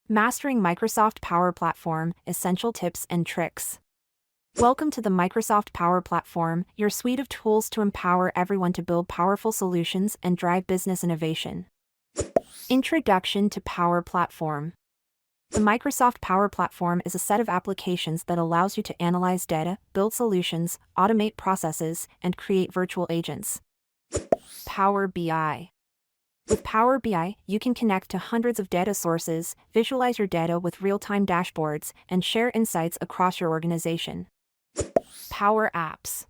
Mastering Microsoft Power Platform, Essential Tips and Tricks. Welcome to the Microsoft Power Platform, your suite of tools to empower everyone to build powerful solutions and drive business innovation. Introduction to Power Platform. The Microsoft Power Platform is a set of applications that allows you to analyze data, build solutions, automate processes, and create virtual agents. Power BI. With Power BI, you can connect to hundreds of data sources, visualize your data with real-time dashboards, and share insights across your organization. Power Apps.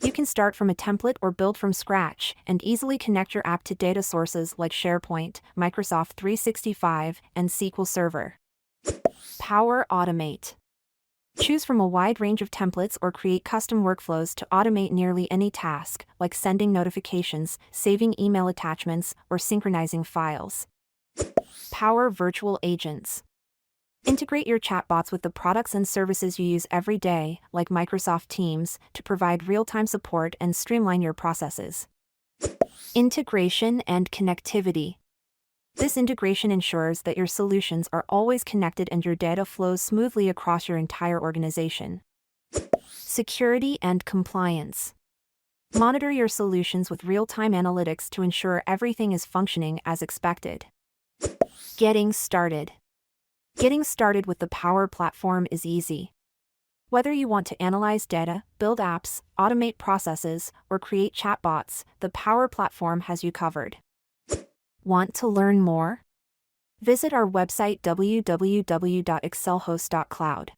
You can start from a template or build from scratch and easily connect your app to data sources like SharePoint, Microsoft 365, and SQL Server. Power Automate. Choose from a wide range of templates or create custom workflows to automate nearly any task, like sending notifications, saving email attachments, or synchronizing files. Power Virtual Agents. Integrate your chatbots with the products and services you use every day, like Microsoft Teams, to provide real-time support and streamline your processes. Integration and connectivity. This integration ensures that your solutions are always connected and your data flows smoothly across your entire organization. Security and compliance. Monitor your solutions with real-time analytics to ensure everything is functioning as expected. Getting started. Getting started with the Power Platform is easy. Whether you want to analyze data, build apps, automate processes, or create chatbots, the Power Platform has you covered. Want to learn more? Visit our website www.excelhost.cloud.